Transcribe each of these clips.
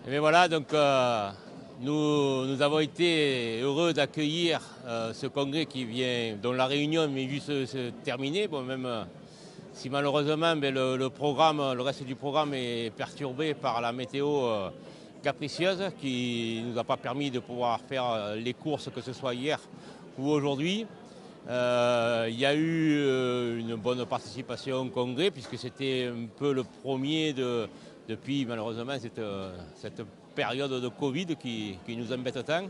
Mais voilà, donc nous avons été heureux d'accueillir ce congrès dont la réunion vient juste se terminer. Bon, même si malheureusement le reste du programme est perturbé par la météo capricieuse qui ne nous a pas permis de pouvoir faire les courses, que ce soit hier ou aujourd'hui. Il y a eu une bonne participation au congrès puisque c'était un peu le premier depuis malheureusement cette période de Covid qui nous embête tant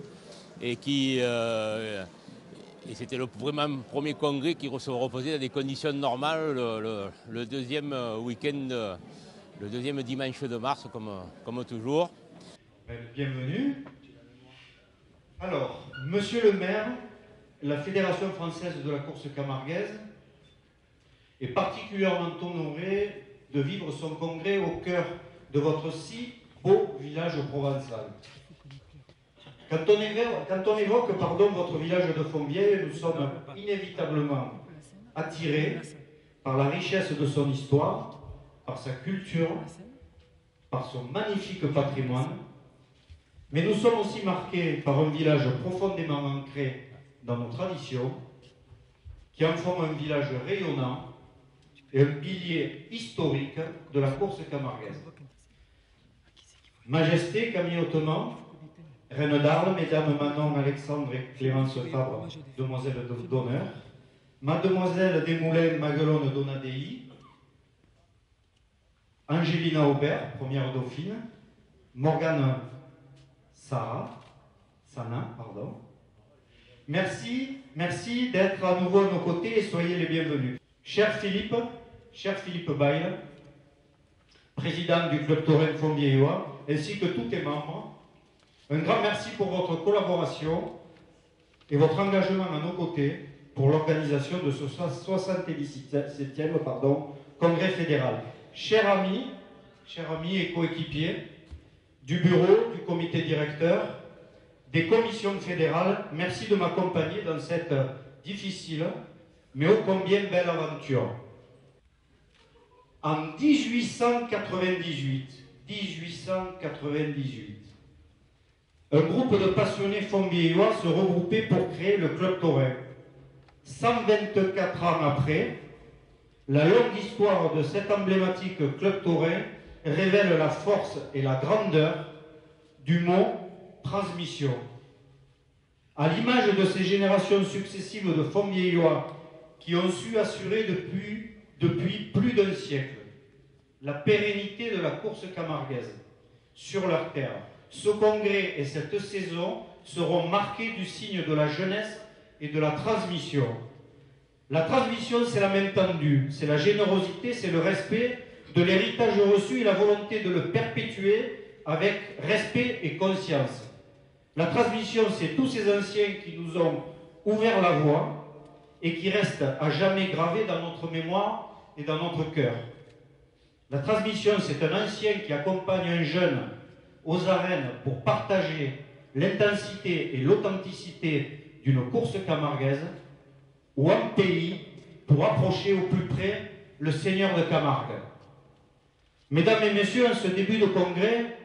et et c'était vraiment premier congrès qui se reposait dans des conditions normales le deuxième week-end, le deuxième dimanche de mars comme toujours. Bienvenue. Alors, monsieur le maire, la Fédération française de la course camarguaise est particulièrement honorée de vivre son congrès au cœur de votre si beau village provençal. Quand on évoque votre village de Fontvieille, nous sommes inévitablement attirés par la richesse de son histoire, par sa culture, par son magnifique patrimoine, mais nous sommes aussi marqués par un village profondément ancré dans nos traditions, qui en font un village rayonnant et un pilier historique de la course camarguaise. Majesté Camille Ottoman, Reine d'Arles, Mesdames Manon, Alexandre et Clémence Fabre, Demoiselles d'honneur, Mademoiselle Desmoulins, Maguelone Donadei, Angelina Aubert, première dauphine, Morgane Sana, pardon. Merci d'être à nouveau à nos côtés et soyez les bienvenus. Cher Philippe Bayle, président du club taurin Fontvieillois, ainsi que tous tes membres, un grand merci pour votre collaboration et votre engagement à nos côtés pour l'organisation de ce 77e congrès fédéral. Chers amis et coéquipiers du bureau, du comité directeur, des commissions fédérales, merci de m'accompagner dans cette difficile mais ô combien belle aventure. En 1898, un groupe de passionnés fontvieillois se regroupait pour créer le club taurin. 124 ans après, la longue histoire de cet emblématique club taurin révèle la force et la grandeur du mot transmission. À l'image de ces générations successives de fontvieillois qui ont su assurer depuis plus d'un siècle la pérennité de la course camarguaise sur leur terre, ce congrès et cette saison seront marqués du signe de la jeunesse et de la transmission. La transmission, c'est la main tendue, c'est la générosité, c'est le respect de l'héritage reçu et la volonté de le perpétuer avec respect et conscience. La transmission, c'est tous ces anciens qui nous ont ouvert la voie et qui restent à jamais gravés dans notre mémoire et dans notre cœur. La transmission, c'est un ancien qui accompagne un jeune aux arènes pour partager l'intensité et l'authenticité d'une course camarguaise, ou un pays pour approcher au plus près le Seigneur de Camargue. Mesdames et messieurs, en ce début de congrès,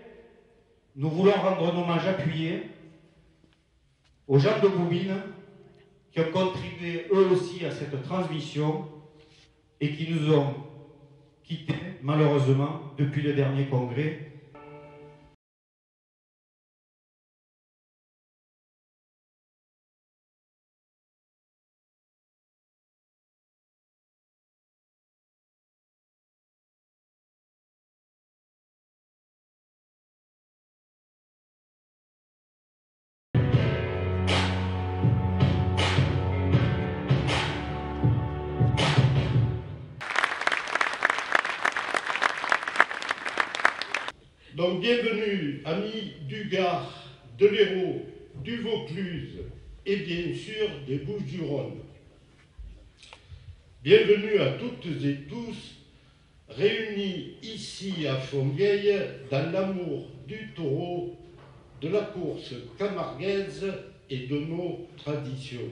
nous voulons rendre un hommage appuyé aux gens de Boubine qui ont contribué eux aussi à cette transmission et qui nous ont quittés malheureusement depuis le dernier congrès. Donc bienvenue, amis du Gard, de l'Hérault, du Vaucluse et bien sûr des Bouches-du-Rhône. Bienvenue à toutes et tous, réunis ici à Fontvieille dans l'amour du taureau, de la course camarguaise et de nos traditions.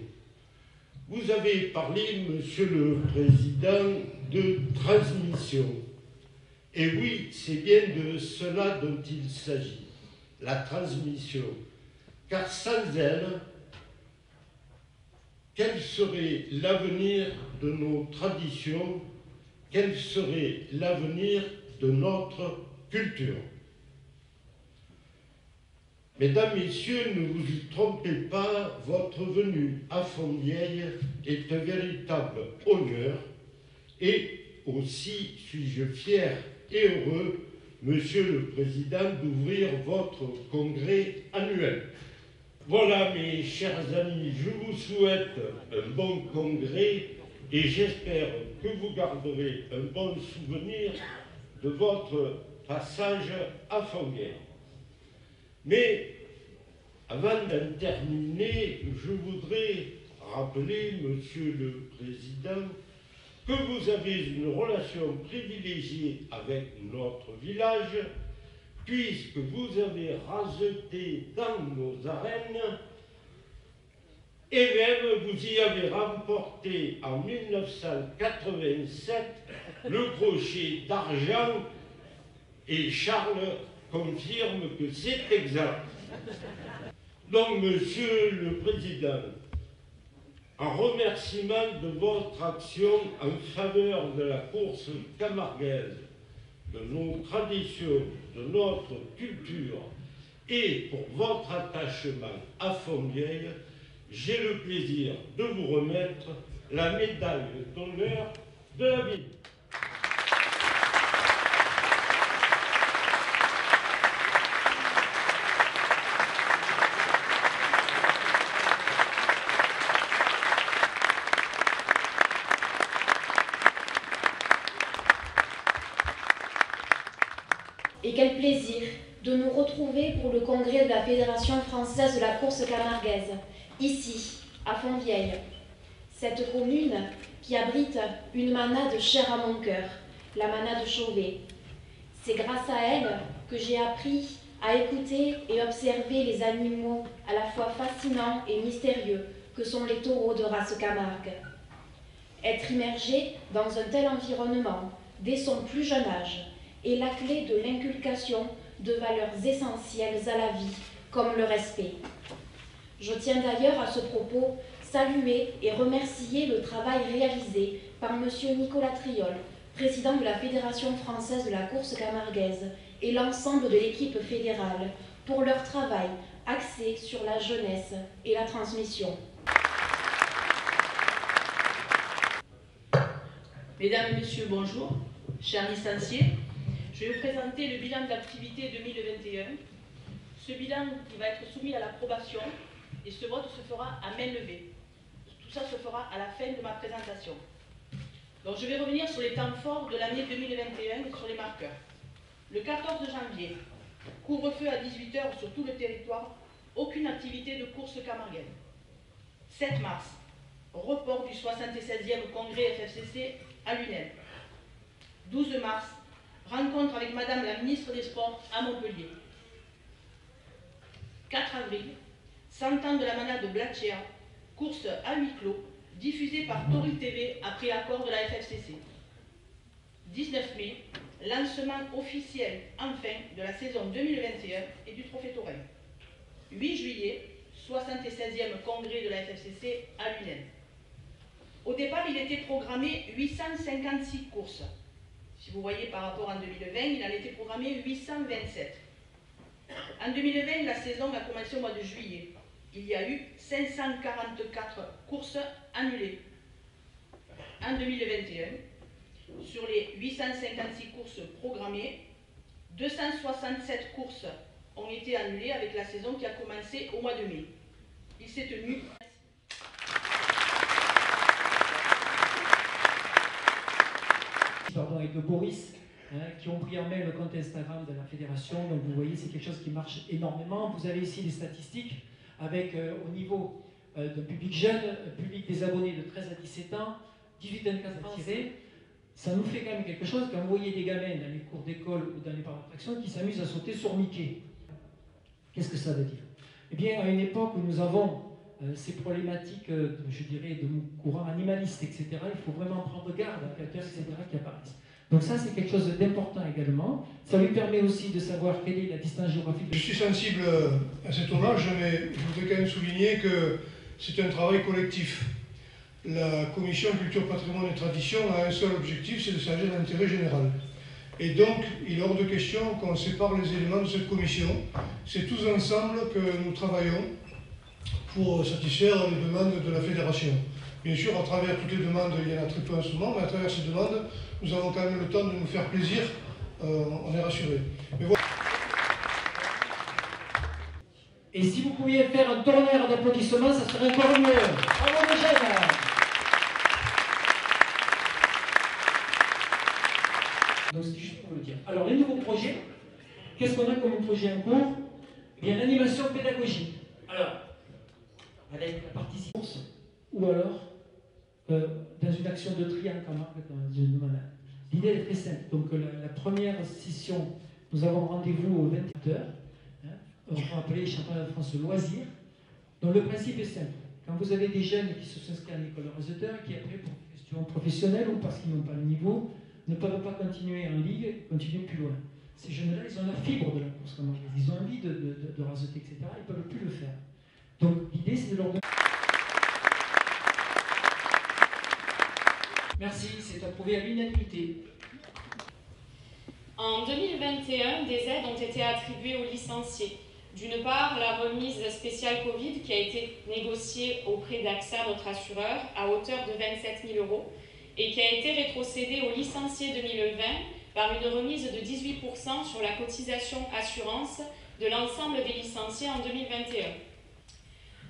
Vous avez parlé, Monsieur le Président, de transmission. Et oui, c'est bien de cela dont il s'agit. la transmission, car sans elle, quel serait l'avenir de nos traditions, quel serait l'avenir de notre culture? Mesdames, Messieurs, ne vous y trompez pas, votre venue à Fontvieille est un véritable honneur et aussi suis-je fier et heureux, Monsieur le Président, d'ouvrir votre congrès annuel. Voilà, mes chers amis, je vous souhaite un bon congrès et j'espère que vous garderez un bon souvenir de votre passage à Fontvieille. Mais avant d'en terminer, je voudrais rappeler, Monsieur le Président, que vous avez une relation privilégiée avec notre village, puisque vous avez raseté dans nos arènes et même vous y avez remporté en 1987 le crochet d'argent et Charles confirme que c'est exact. Donc, Monsieur le Président, en remerciement de votre action en faveur de la course camarguaise, de nos traditions, de notre culture et pour votre attachement à Fontvieille, j'ai le plaisir de vous remettre la médaille d'honneur de la ville. Et quel plaisir de nous retrouver pour le congrès de la Fédération française de la course camarguaise, ici, à Fontvieille. Cette commune qui abrite une manade chère à mon cœur, la manade Chauvet. C'est grâce à elle que j'ai appris à écouter et observer les animaux à la fois fascinants et mystérieux que sont les taureaux de race Camargue. Être immergé dans un tel environnement dès son plus jeune âge est la clé de l'inculcation de valeurs essentielles à la vie, comme le respect. Je tiens d'ailleurs à ce propos saluer et remercier le travail réalisé par M. Nicolas Triol, président de la Fédération française de la course camarguaise, et l'ensemble de l'équipe fédérale pour leur travail axé sur la jeunesse et la transmission. Mesdames et Messieurs, bonjour. Chers licenciés, je vais vous présenter le bilan de l'activité 2021. Ce bilan qui va être soumis à l'approbation et ce vote se fera à main levée. Tout ça se fera à la fin de ma présentation. Donc je vais revenir sur les temps forts de l'année 2021 et sur les marqueurs. Le 14 janvier, couvre-feu à 18 h sur tout le territoire, aucune activité de course camarguaise. 7 mars, report du 76e congrès FFCC à Lunel. 12 mars, rencontre avec Madame la ministre des Sports à Montpellier. 4 avril, 100 ans de la manade Blatchea, course à huis clos, diffusée par Tori TV après accord de la FFCC. 19 mai, lancement officiel enfin de la saison 2021 et du Trophée Taurin. 8 juillet, 76e congrès de la FFCC à Lunel. Au départ, il était programmé 856 courses. Si vous voyez par rapport en 2020, il en était programmé 827. En 2020, la saison a commencé au mois de juillet. Il y a eu 544 courses annulées. En 2021, sur les 856 courses programmées, 267 courses ont été annulées avec la saison qui a commencé au mois de mai. Il s'est tenu... Pardon, avec Boris, qui ont pris en main le compte Instagram de la fédération. Donc vous voyez, c'est quelque chose qui marche énormément. Vous avez ici les statistiques avec au niveau d'un public jeune, public des abonnés de 13 à 17 ans, 18-24 ans tirés. Ça nous fait quand même quelque chose quand vous voyez des gamins dans les cours d'école ou dans les parcs d'attraction qui s'amusent à sauter sur Mickey. Qu'est-ce que ça veut dire? Eh bien, à une époque où nous avons ces problématiques, je dirais, de courant animaliste, etc., il faut vraiment prendre garde à facteurs, etc., qui apparaissent. Donc ça, c'est quelque chose d'important également. Ça lui permet aussi de savoir quelle est la distance géographique. Je suis sensible à cet hommage, mais je voudrais quand même souligner que c'est un travail collectif. La commission Culture, Patrimoine et Tradition a un seul objectif, c'est de servir l'intérêt général. Et donc, il est hors de question qu'on sépare les éléments de cette commission. C'est tous ensemble que nous travaillons pour satisfaire les demandes de la fédération. Bien sûr, à travers toutes les demandes, il y en a très peu en ce moment, mais à travers ces demandes, nous avons quand même le temps de nous faire plaisir, on est rassurés. Mais voilà. Et si vous pouviez faire un tonnerre d'applaudissements, ça serait encore mieux. Bravo les jeunes. Donc c'est juste pour le dire. Alors les nouveaux projets, qu'est-ce qu'on a comme projet en cours? Eh bien l'animation pédagogique. Alors, avec la participation, ou alors dans une action de tri en Camargue, dans une malade. L'idée est très simple. Donc la première session, nous avons rendez-vous aux 20h. On va appeler les championnats de France loisirs. Donc le principe est simple. Quand vous avez des jeunes qui se sont inscrits à l'école de réseauteur, qui après pour des questions professionnelles ou parce qu'ils n'ont pas le niveau, ne peuvent pas continuer en ligue, continuer plus loin. Ces jeunes-là, ils ont la fibre de la course camarguaise. Ils ont envie de raseter, etc. Ils ne peuvent plus le faire. Donc l'idée, c'est de leur donner... Merci, c'est approuvé à l'unanimité. En 2021, des aides ont été attribuées aux licenciés. D'une part, la remise spéciale Covid qui a été négociée auprès d'AXA, notre assureur, à hauteur de 27 000 € et qui a été rétrocédée aux licenciés 2020 par une remise de 18% sur la cotisation assurance de l'ensemble des licenciés en 2021.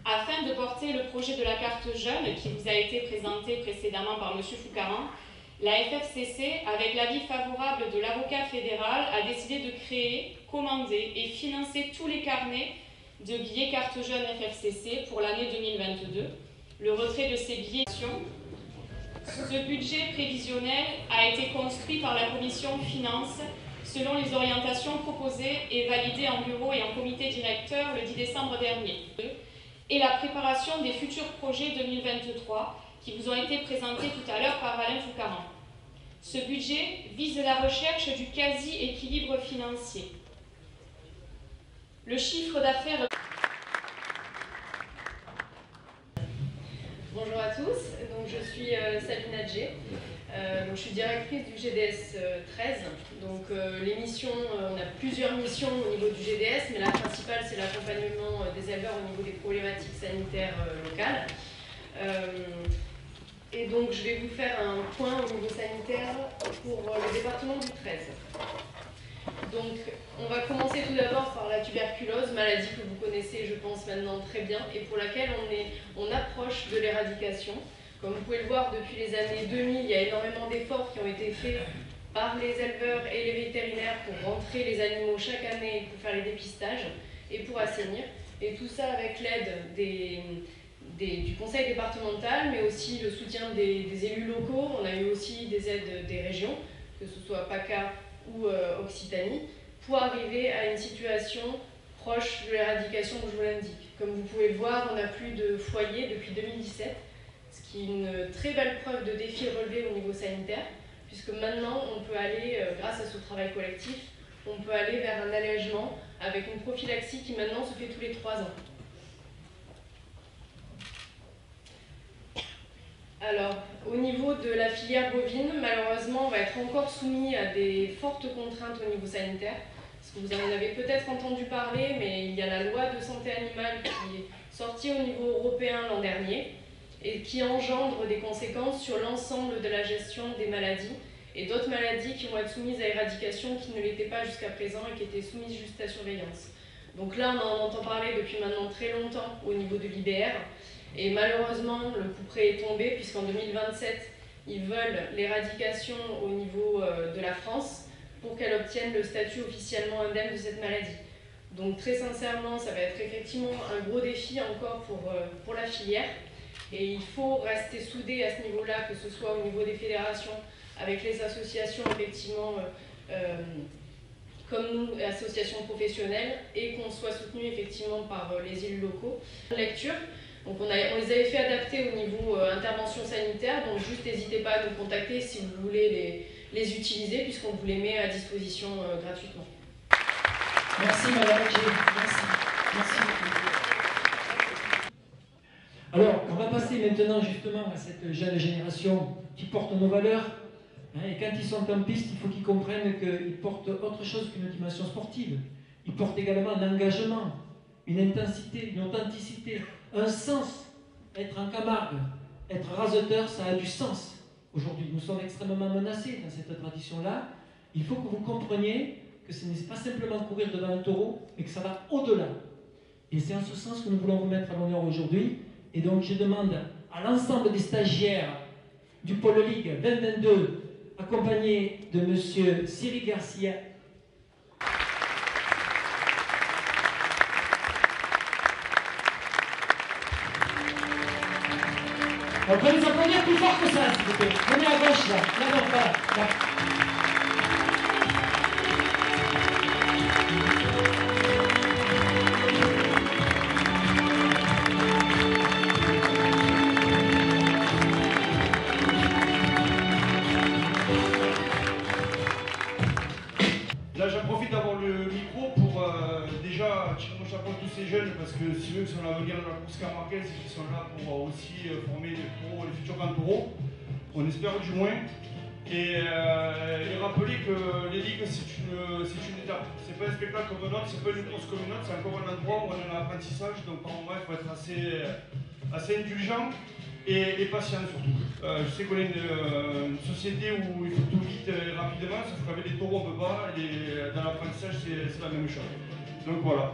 Afin de porter le projet de la carte jeune qui vous a été présenté précédemment par M. Foucaran, la FFCC, avec l'avis favorable de l'avocat fédéral, a décidé de créer, commander et financer tous les carnets de billets carte jeune FFCC pour l'année 2022. Le retrait de ces billets. Ce budget prévisionnel a été construit par la commission Finances selon les orientations proposées et validées en bureau et en comité directeur le 10 décembre dernier. Et la préparation des futurs projets 2023 qui vous ont été présentés tout à l'heure par Alain Foucaran. Ce budget vise la recherche du quasi-équilibre financier. Le chiffre d'affaires... Bonjour à tous, donc je suis Sabine Adjé, je suis directrice du GDS 13. Donc les missions, on a plusieurs missions au niveau du GDS, mais la principale c'est l'accompagnement des éleveurs au niveau des problématiques sanitaires locales. Et donc je vais vous faire un point au niveau sanitaire pour le département du 13. Donc on va commencer tout d'abord par la tuberculose, maladie que vous connaissez je pense maintenant très bien et pour laquelle on approche de l'éradication. Comme vous pouvez le voir depuis les années 2000, il y a énormément d'efforts qui ont été faits par les éleveurs et les vétérinaires pour rentrer les animaux chaque année, pour faire les dépistages et pour assainir. Et tout ça avec l'aide du conseil départemental, mais aussi le soutien des élus locaux. On a eu aussi des aides des régions, que ce soit PACA ou Occitanie, pour arriver à une situation proche de l'éradication que je vous l'indique. Comme vous pouvez le voir, on n'a plus de foyers depuis 2017, ce qui est une très belle preuve de défi relevé au niveau sanitaire, puisque maintenant on peut aller, grâce à ce travail collectif, on peut aller vers un allègement avec une prophylaxie qui maintenant se fait tous les 3 ans. Alors, au niveau de la filière bovine, malheureusement, on va être encore soumis à des fortes contraintes au niveau sanitaire. Parce que vous en avez peut-être entendu parler, mais il y a la loi de santé animale qui est sortie au niveau européen l'an dernier et qui engendre des conséquences sur l'ensemble de la gestion des maladies et d'autres maladies qui vont être soumises à éradication qui ne l'étaient pas jusqu'à présent et qui étaient soumises juste à surveillance. Donc là, on en entend parler depuis maintenant très longtemps au niveau de l'IBR. Et malheureusement, le coup près est tombé puisqu'en 2027, ils veulent l'éradication au niveau de la France pour qu'elle obtienne le statut officiellement indemne de cette maladie. Donc très sincèrement, ça va être effectivement un gros défi encore pour la filière. Et il faut rester soudé à ce niveau-là, que ce soit au niveau des fédérations, avec les associations effectivement comme nous, associations professionnelles, et qu'on soit soutenu effectivement par les élus locaux. Lecture. Donc on les avait fait adapter au niveau intervention sanitaire, donc juste n'hésitez pas à nous contacter si vous voulez les utiliser puisqu'on vous les met à disposition gratuitement. Merci Madame G. Merci. Merci beaucoup. Alors, on va passer maintenant justement à cette jeune génération qui porte nos valeurs. Et quand ils sont en piste, il faut qu'ils comprennent qu'ils portent autre chose qu'une dimension sportive. Ils portent également un engagement, une intensité, une authenticité, un sens. Être en Camargue, être raseteur, ça a du sens. Aujourd'hui, nous sommes extrêmement menacés dans cette tradition-là. Il faut que vous compreniez que ce n'est pas simplement courir devant un taureau, mais que ça va au-delà. Et c'est en ce sens que nous voulons vous mettre à l'honneur aujourd'hui. Et donc, je demande à l'ensemble des stagiaires du Pôle Ligue 2022, accompagné de M. Cyril Garcia. On peut les applaudir plus fort que ça, s'il vous plaît. Venez à gauche, là. Là, non, pas là. Là, j'en profite d'avoir le micro pour déjà tirer mon chapeau à tous ces jeunes, parce que si eux qui sont l'avenir de la course camarguaise et qui sont là pour aussi former les taureaux, les futurs grands taureaux, on espère du moins. Et rappeler que les ligues, c'est une étape. C'est pas un spectacle comme un autre, c'est pas une course comme une autre, c'est encore un endroit où on est en apprentissage, donc par moment il faut être assez indulgent et patient surtout. Je sais qu'on est une société où il faut tout vite et rapidement, sauf qu'avec les taureaux on peut pas, et dans l'apprentissage c'est la même chose. Donc voilà.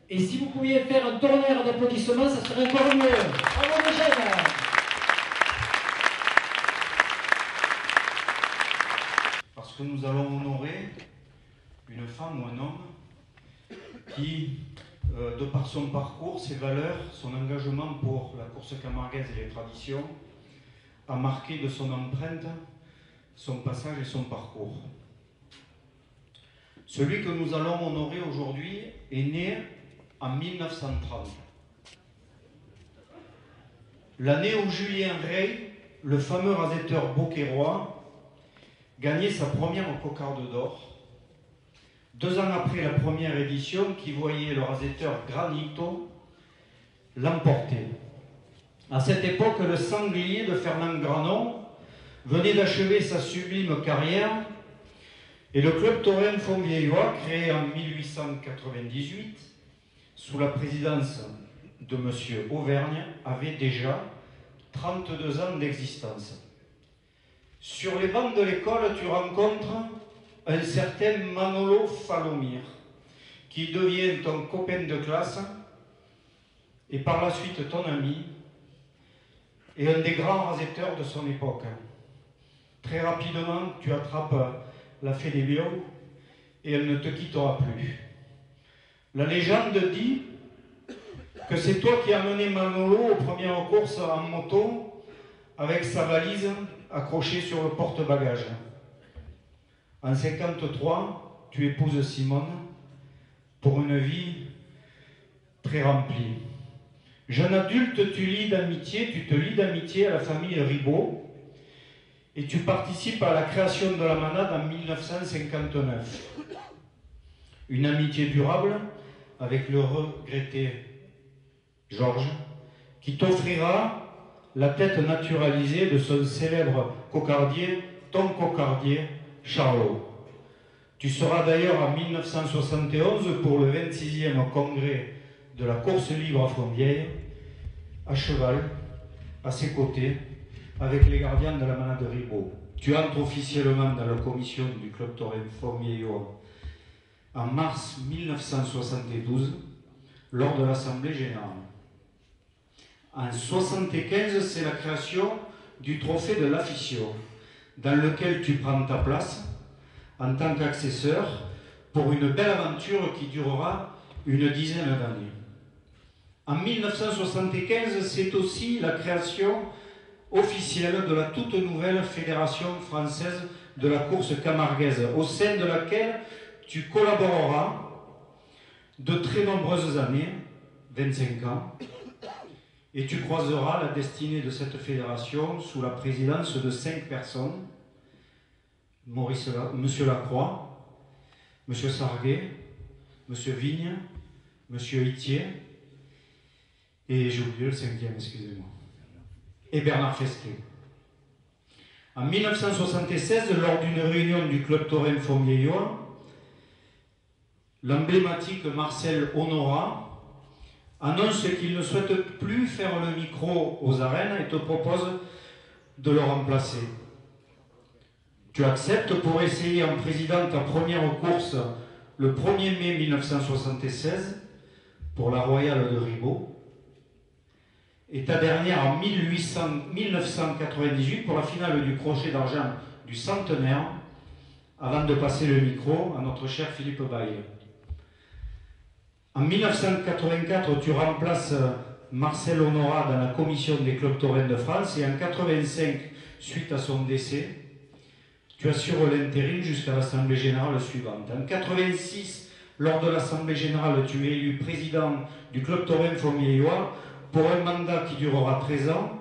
Et si vous pouviez faire un tonnerre d'applaudissements, ça serait encore mieux. Bravo les jeunes. Parce que nous allons honorer une femme ou un homme qui, de par son parcours, ses valeurs, son engagement pour la course camarguaise et les traditions, a marqué de son empreinte son passage et son parcours. Celui que nous allons honorer aujourd'hui est né en 1930. L'année où Julien Rey, le fameux rasetteur beauquairois, gagnait sa première cocarde d'or, 2 ans après la première édition qui voyait le rasetteur Granito l'emporter. À cette époque, le sanglier de Fernand Granon venait d'achever sa sublime carrière et le club taurin Fontvieillois, créé en 1898, sous la présidence de M. Auvergne, avait déjà 32 ans d'existence. Sur les bancs de l'école, tu rencontres un certain Manolo Falomir, qui devient ton copain de classe et par la suite ton ami et un des grands rasetteurs de son époque. Très rapidement, tu attrapes la fée des lions et elle ne te quittera plus. La légende dit que c'est toi qui as mené Manolo aux premières courses en moto avec sa valise accrochée sur le porte-bagages. En 1953, tu épouses Simone pour une vie très remplie. Jeune adulte, tu te lis d'amitié à la famille Ribot et tu participes à la création de la manade en 1959. Une amitié durable avec le regretté Georges, qui t'offrira la tête naturalisée de son célèbre cocardier, ton cocardier, Charlot. Tu seras d'ailleurs en 1971 pour le 26e congrès de la course libre à Fontvieille, à cheval, à ses côtés, avec les gardiens de la manade Ribot. Tu entres officiellement dans la commission du club taurin Fontvieillois en mars 1972, lors de l'Assemblée générale. En 1975, c'est la création du trophée de l'Afficio, dans lequel tu prends ta place en tant qu'accesseur pour une belle aventure qui durera une dizaine d'années. En 1975, c'est aussi la création officielle de la toute nouvelle Fédération française de la course camarguaise, au sein de laquelle tu collaboreras de très nombreuses années, 25 ans, et tu croiseras la destinée de cette fédération sous la présidence de 5 personnes, Monsieur Lacroix, Monsieur Sarguet, Monsieur Vigne, Monsieur Itier, et j'ai oublié le 5e, excusez-moi, et Bernard Fesquet. En 1976, lors d'une réunion du club taurin Fontvieillois, l'emblématique Marcel Honorat annonce qu'il ne souhaite plus faire le micro aux arènes et te propose de le remplacer. Tu acceptes pour essayer en présidant ta première course le 1er mai 1976 pour la Royale de Ribot et ta dernière en 1998 pour la finale du crochet d'argent du centenaire avant de passer le micro à notre cher Philippe Baille. En 1984, tu remplaces Marcel Honorat dans la commission des clubs taurins de France et en 1985, suite à son décès, tu assures l'intérim jusqu'à l'Assemblée générale suivante. En 1986, lors de l'Assemblée générale, tu es élu président du club taurin Fontvieillois pour un mandat qui durera 13 ans,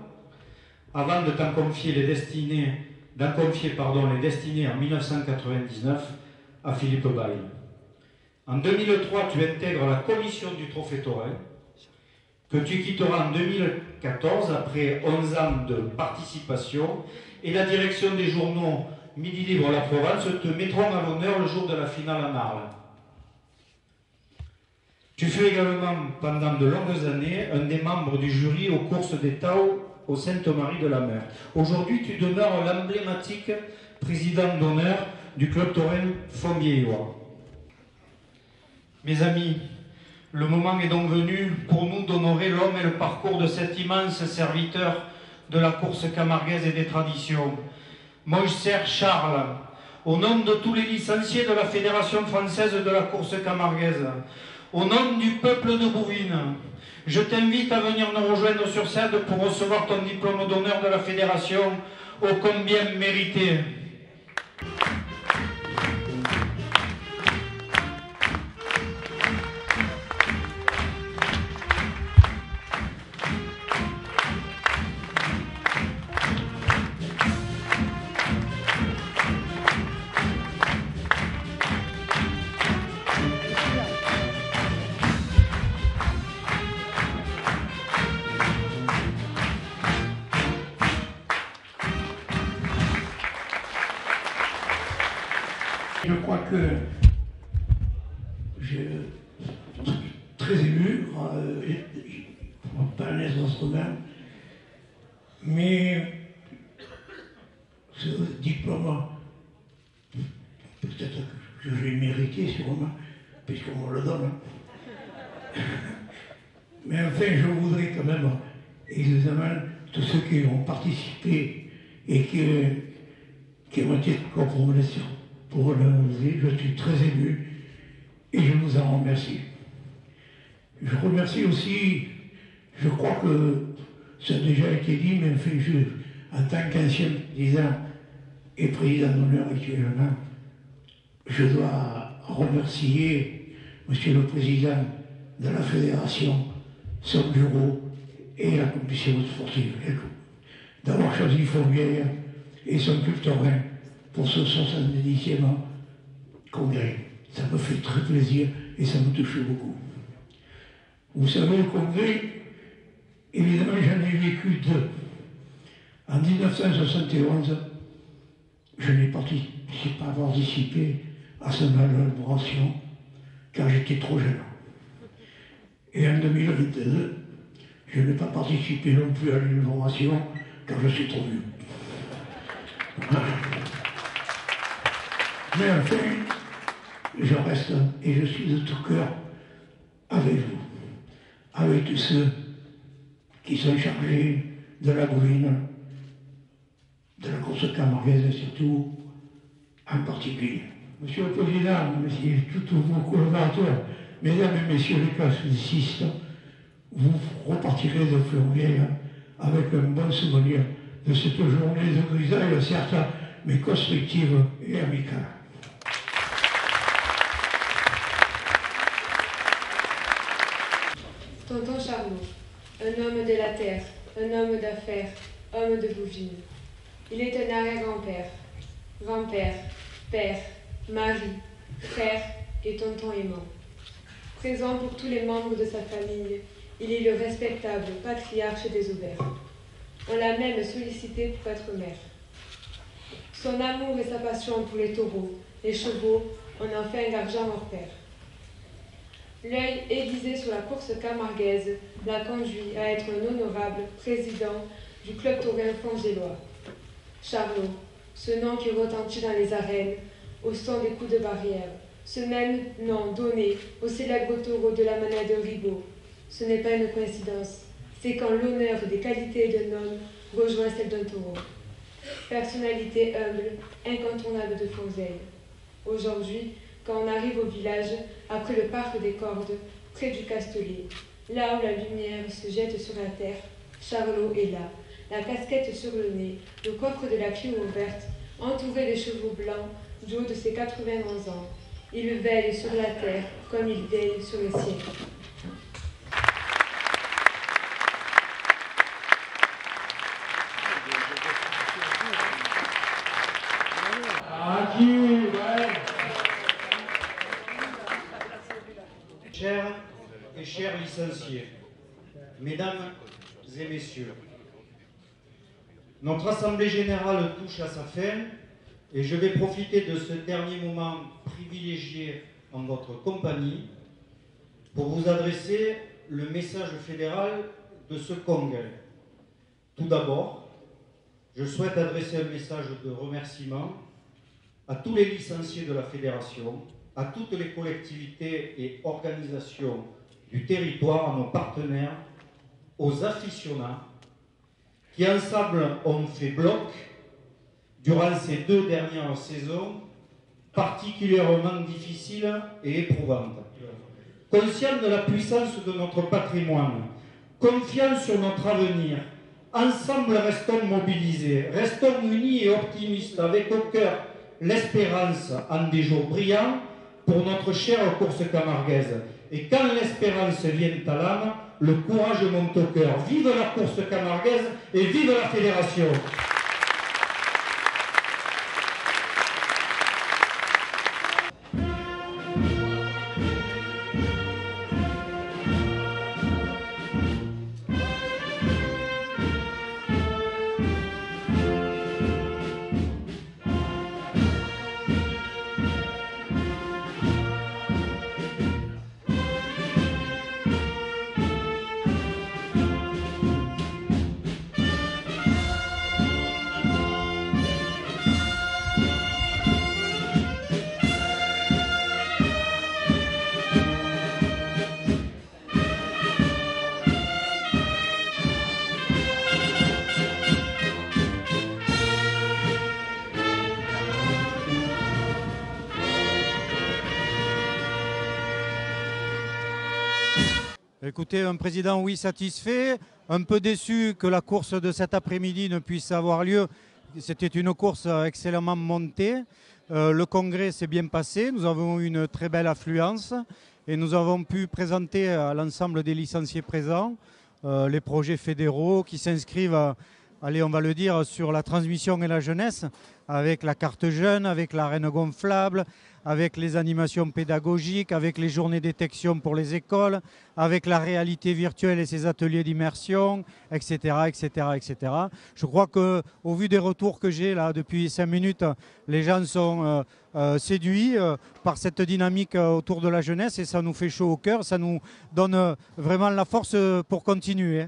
avant de t'en confier les destinées, les destinées en 1999 à Philippe Baille. En 2003, tu intègres la commission du Trophée Taurin, que tu quitteras en 2014 après 11 ans de participation, et la direction des journaux Midi Libre La Provence te mettront à l'honneur le jour de la finale à Marle. Tu fus également, pendant de longues années, un des membres du jury aux courses des Tau au Sainte-Marie-de-la-Mer. Aujourd'hui, tu demeures l'emblématique président d'honneur du club taurin Fontvieillois. Mes amis, le moment est donc venu pour nous d'honorer l'homme et le parcours de cet immense serviteur de la course camarguaise et des traditions. Moïse Charles, au nom de tous les licenciés de la Fédération française de la course camarguaise, au nom du peuple de Bouvines, je t'invite à venir nous rejoindre sur scène pour recevoir ton diplôme d'honneur de la Fédération, ô combien mérité. Je crois que je suis très ému, pas un instrument, mais ce diplôme, peut-être que je l'ai mérité sûrement, puisqu'on me le donne. Mais enfin, je voudrais quand même évidemment tous ceux qui ont participé et qui ont été compromis pour le dire, je suis très ému et je vous en remercie. Je remercie aussi, je crois que ça a déjà été dit, mais enfin, en tant qu'ancien président et président d'honneur actuellement, je dois remercier Monsieur le Président de la Fédération, son bureau et la commission sportive d'avoir choisi Fontvieillois et son club taurin pour ce 70e congrès. Ça me fait très plaisir et ça me touche beaucoup. Vous savez, le congrès, évidemment, j'en ai vécu deux. En 1971, je n'ai pas participé à cette élaboration car j'étais trop jeune. Et en 2022, je n'ai pas participé non plus à l'élaboration car je suis trop vieux. Mais enfin, je reste et je suis de tout cœur avec vous, avec tous ceux qui sont chargés de la Bouvine, de la course camarguaise et surtout en particulier. Monsieur le Président, Monsieur, tous vos collaborateurs, Mesdames et Messieurs les classistes, vous repartirez de Fontvieillois avec un bon souvenir de cette journée de grisaille, certes, mais constructive et amicale. Tonton Charlot, un homme de la terre, un homme d'affaires, homme de Bouvines. Il est un arrière-grand-père, grand-père, père, mari, frère et tonton aimant. Présent pour tous les membres de sa famille, il est le respectable patriarche des Aubert. On l'a même sollicité pour être maire. Son amour et sa passion pour les taureaux, les chevaux, en ont fait un garçon hors pair. L'œil aiguisé sur la course camarguaise l'a conduit à être un honorable président du club taurin fongellois. Charlot, ce nom qui retentit dans les arènes au son des coups de barrière, ce même nom donné au célèbre taureau de la manade de Ribaud. Ce n'est pas une coïncidence, c'est quand l'honneur des qualités d'un homme rejoint celle d'un taureau. Personnalité humble, incontournable de Fonzeille. Aujourd'hui, quand on arrive au village, après le parc des Cordes, près du Castellet, là où la lumière se jette sur la terre, Charlot est là, la casquette sur le nez, le coffre de la clé ouverte, entouré de chevaux blancs du haut de ses 91 ans. Il veille sur la terre comme il veille sur le ciel. Chers et chers licenciés, mesdames et messieurs, notre Assemblée générale touche à sa fin et je vais profiter de ce dernier moment privilégié en votre compagnie pour vous adresser le message fédéral de ce congrès. Tout d'abord, je souhaite adresser un message de remerciement à tous les licenciés de la Fédération, à toutes les collectivités et organisations du territoire, à nos partenaires, aux aficionats, qui ensemble ont fait bloc durant ces 2 dernières saisons particulièrement difficiles et éprouvantes. Conscients de la puissance de notre patrimoine, confiants sur notre avenir, ensemble restons mobilisés, restons unis et optimistes, avec au cœur l'espérance en des jours brillants pour notre chère course camarguaise. Et quand l'espérance vient à l'âme, le courage monte au cœur. Vive la course camarguaise et vive la fédération! Écoutez, un président, oui, satisfait, un peu déçu que la course de cet après-midi ne puisse avoir lieu. C'était une course excellemment montée. Le congrès s'est bien passé, nous avons eu une très belle affluence et nous avons pu présenter à l'ensemble des licenciés présents les projets fédéraux qui s'inscrivent, allez, on va le dire, sur la transmission et la jeunesse, avec la carte jeune, avec l'arène gonflable, avec les animations pédagogiques, avec les journées détection pour les écoles, avec la réalité virtuelle et ses ateliers d'immersion, etc., etc., etc. Je crois qu'au vu des retours que j'ai là depuis 5 minutes, les gens sont séduits par cette dynamique autour de la jeunesse et ça nous fait chaud au cœur, ça nous donne vraiment la force pour continuer.